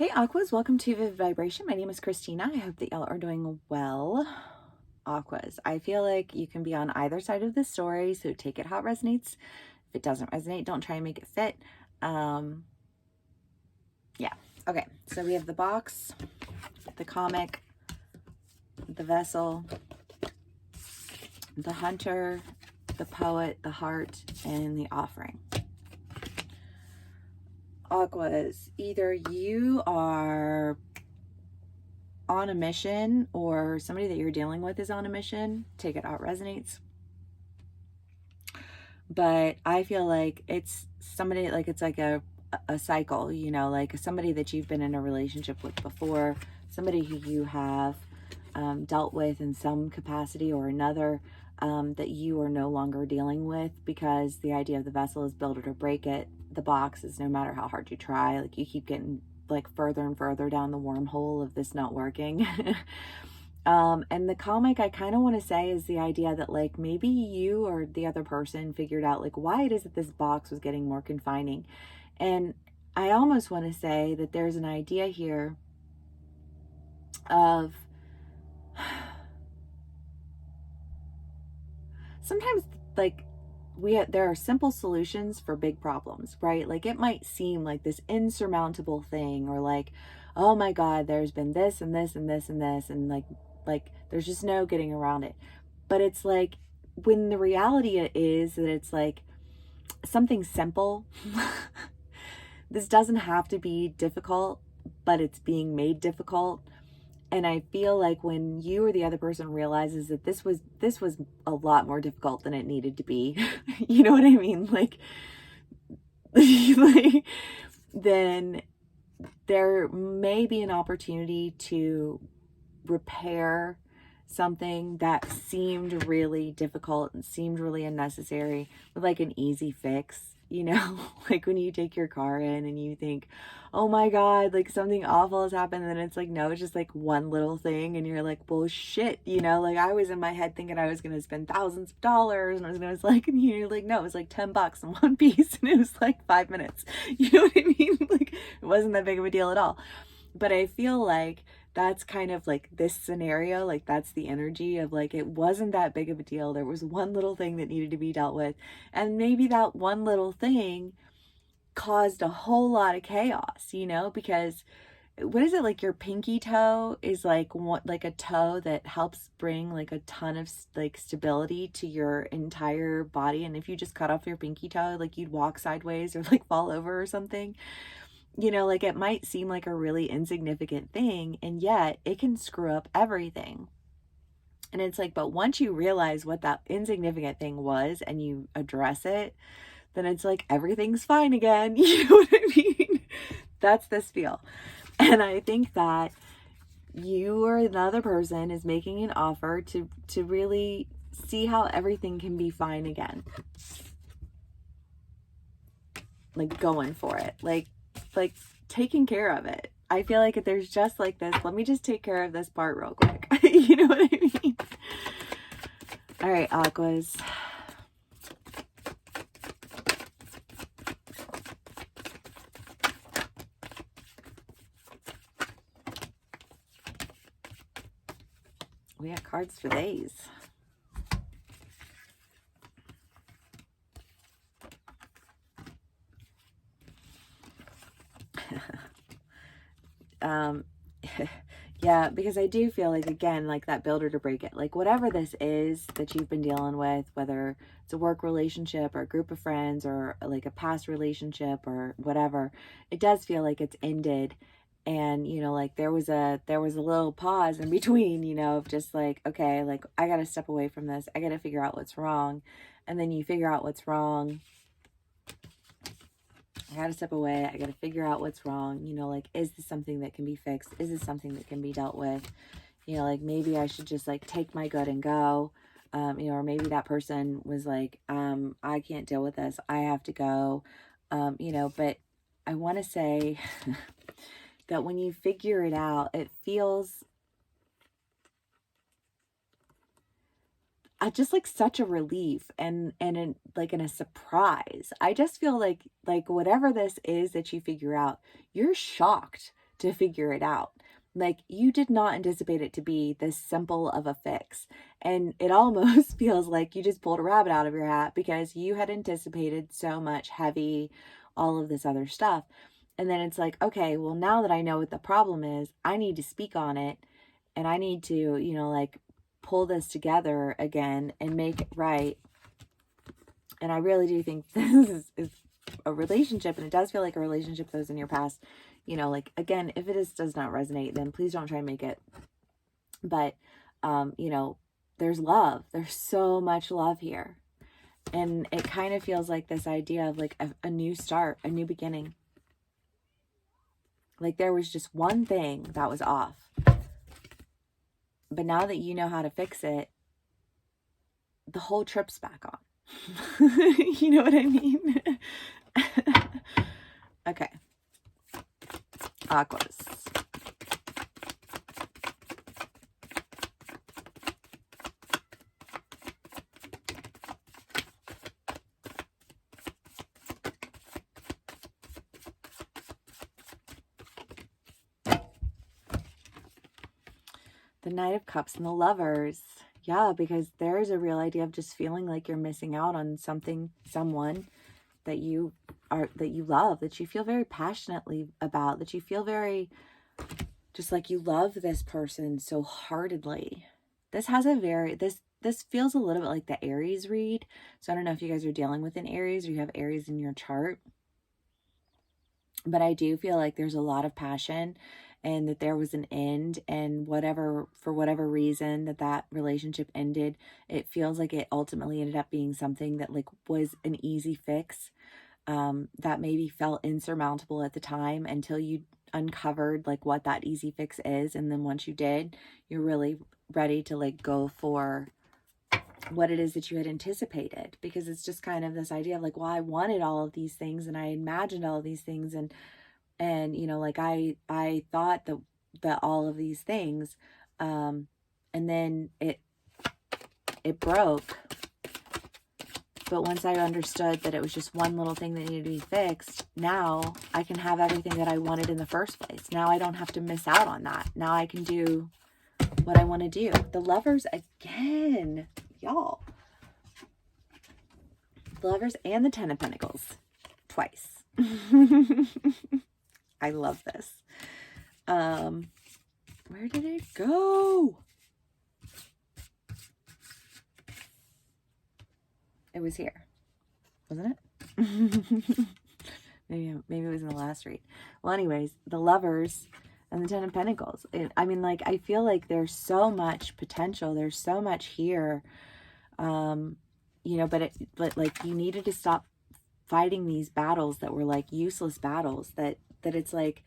Hey Aquas, welcome to Vivid Vibration. My name is Christina. I hope that y'all are doing well. Aquas, I feel like you can be on either side of the story, so take it how it resonates. If it doesn't resonate, don't try and make it fit. Yeah. Okay, so we have the box, the comic, the vessel, the hunter, the poet, the heart, and the offering. Aquas, either you are on a mission or somebody that you're dealing with is on a mission. Take it how it resonates. But I feel like it's somebody, like it's like a cycle, you know, like somebody that you've been in a relationship with before, somebody who you have dealt with in some capacity or another, that you are no longer dealing with, because the idea of the vessel is build it or break it. The box is no matter how hard you try, like you keep getting like further and further down the wormhole of this not working. And the comic, I kind of want to say, is the idea that like maybe you or the other person figured out like why it is that this box was getting more confining. And I almost want to say that there's an idea here of sometimes like there are simple solutions for big problems, right? Like it might seem like this insurmountable thing, or like, oh my God, there's been this and this and this and this, and like there's just no getting around it. But it's like when the reality is that it's like something simple. This doesn't have to be difficult, but it's being made difficult. And I feel like when you or the other person realizes that this was a lot more difficult than it needed to be, you know what I mean? Like, like, then there may be an opportunity to repair something that seemed really difficult and seemed really unnecessary with like an easy fix, you know? Like when you take your car in and you think, oh my God, like something awful has happened, and then it's like, no, it's just like one little thing, and you're like, well shit, you know? Like I was in my head thinking I was gonna spend thousands of dollars, and I was gonna like, and you're like, no, it was like $10 in one piece, and it was like 5 minutes. You know what I mean? Like it wasn't that big of a deal at all. But I feel like that's kind of like this scenario, like that's the energy of like it wasn't that big of a deal. There was one little thing that needed to be dealt with, and maybe that one little thing caused a whole lot of chaos, you know? Because what is it, like your pinky toe is like what, like a toe that helps bring like a ton of like stability to your entire body, and if you just cut off your pinky toe, like you'd walk sideways or like fall over or something. You know, like it might seem like a really insignificant thing, and yet it can screw up everything. And it's like, but once you realize what that insignificant thing was and you address it, then it's like everything's fine again. You know what I mean? That's this feel. And I think that you or another person is making an offer to really see how everything can be fine again. Like going for it. Like taking care of it. I feel like if there's just like this, let me just take care of this part real quick. You know what I mean? All right, Aquas. We got cards for these. Yeah, because I do feel like, again, like that build it or break it, like whatever this is that you've been dealing with, whether it's a work relationship or a group of friends or like a past relationship or whatever, it does feel like it's ended. And you know, like there was a little pause in between, you know, of just like, okay, like I got to step away from this, I got to figure out what's wrong. And then you figure out what's wrong. I got to step away. I got to figure out what's wrong. You know, like, is this something that can be fixed? Is this something that can be dealt with? You know, like maybe I should just like take my good and go. You know, or maybe that person was like, I can't deal with this. I have to go. You know, but I want to say that when you figure it out, it feels just like such a relief and like in a surprise. I just feel like whatever this is that you figure out, you're shocked to figure it out. Like, you did not anticipate it to be this simple of a fix. And it almost feels like you just pulled a rabbit out of your hat because you had anticipated so much heavy, all of this other stuff. And then it's like, okay, well, now that I know what the problem is, I need to speak on it, and I need to, like, pull this together again and make it right. And I really do think this is a relationship, and it does feel like a relationship that was in your past. Like, again, if it does not resonate, then please don't try and make it. But, there's love. There's so much love here. And it kind of feels like this idea of like a new start, a new beginning. Like, there was just one thing that was off. But now that you know how to fix it, the whole trip's back on. You know what I mean? Okay. Aquas. The Knight of Cups and the Lovers. Yeah, because there's a real idea of just feeling like you're missing out on something, someone that you love, that you feel very passionately about, that you feel very just like you love this person so heartedly. This has a very, this feels a little bit like the Aries read. So I don't know if you guys are dealing with an Aries or you have Aries in your chart, but I do feel like there's a lot of passion, and that there was an end, and for whatever reason that relationship ended, it feels like it ultimately ended up being something that like was an easy fix, that maybe felt insurmountable at the time until you uncovered like what that easy fix is. And then once you did, you're really ready to like go for what it is that you had anticipated, because it's just kind of this idea of like, well, I wanted all of these things and I imagined all of these things, and like I thought that all of these things, and then it broke. But once I understood that it was just one little thing that needed to be fixed, now I can have everything that I wanted in the first place. Now I don't have to miss out on that. Now I can do what I want to do. The Lovers again, y'all. The Lovers and the Ten of Pentacles twice. I love this. Where did it go? It was here, wasn't it? maybe it was in the last read. Well, anyways, the Lovers and the Ten of Pentacles. I mean, like, I feel like there's so much potential. There's so much here. But like, you needed to stop fighting these battles that were like useless battles, that it's like,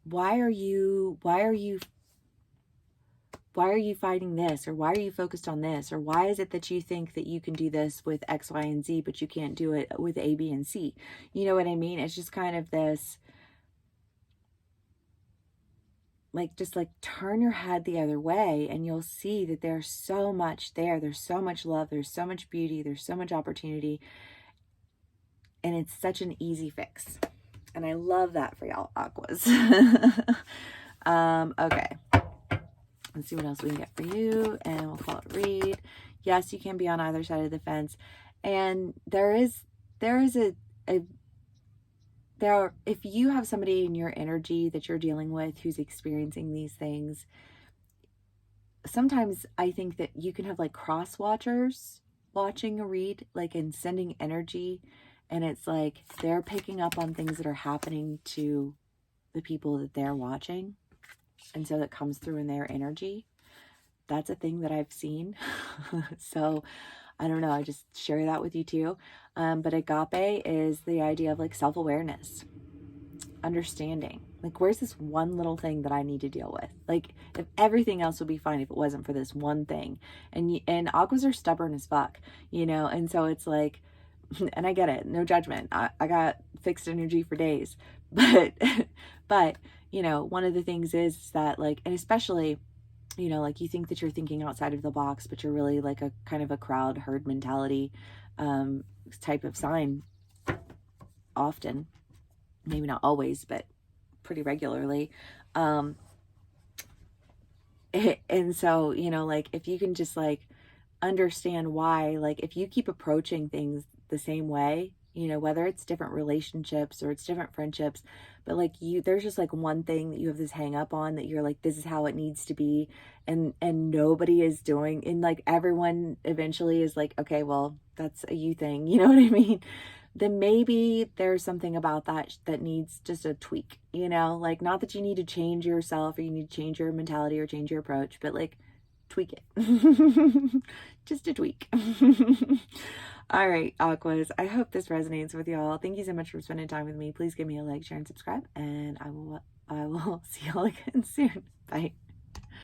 why are you fighting this? Or why are you focused on this? Or why is it that you think that you can do this with X, Y, and Z, but you can't do it with A, B, and C? You know what I mean? It's just kind of this, like, just like turn your head the other way and you'll see that there's so much there. There's so much love. There's so much beauty. There's so much opportunity. And it's such an easy fix. And I love that for y'all, Aquas. Okay. Let's see what else we can get for you, and we'll call it read. Yes, you can be on either side of the fence, and if you have somebody in your energy that you're dealing with who's experiencing these things, sometimes I think that you can have like cross watchers watching a read, like, and sending energy, and it's like they're picking up on things that are happening to the people that they're watching. And so that comes through in their energy. That's a thing that I've seen. So I don't know. I just share that with you too. But agape is the idea of like self-awareness, understanding. Like, where's this one little thing that I need to deal with? Like, if everything else would be fine if it wasn't for this one thing. And Aquas are stubborn as fuck, and so it's like, and I get it, no judgment. I got fixed energy for days, but one of the things is that, like, and especially, like, you think that you're thinking outside of the box, but you're really like a kind of a crowd herd mentality type of sign often, maybe not always, but pretty regularly. Um, and so, you know, like if you can just like understand why, like if you keep approaching things the same way, you know, whether it's different relationships or it's different friendships, but like there's just like one thing that you have this hang up on that you're like, this is how it needs to be. And nobody is doing, and like everyone eventually is like, okay, well, that's a you thing. You know what I mean? Then maybe there's something about that that needs just a tweak, you know, like not that you need to change yourself or you need to change your mentality or change your approach, but like tweak it. Just a tweak. All right, Aquas, I hope this resonates with y'all. Thank you so much for spending time with me. Please give me a like, share, and subscribe, and I will see y'all again soon. Bye.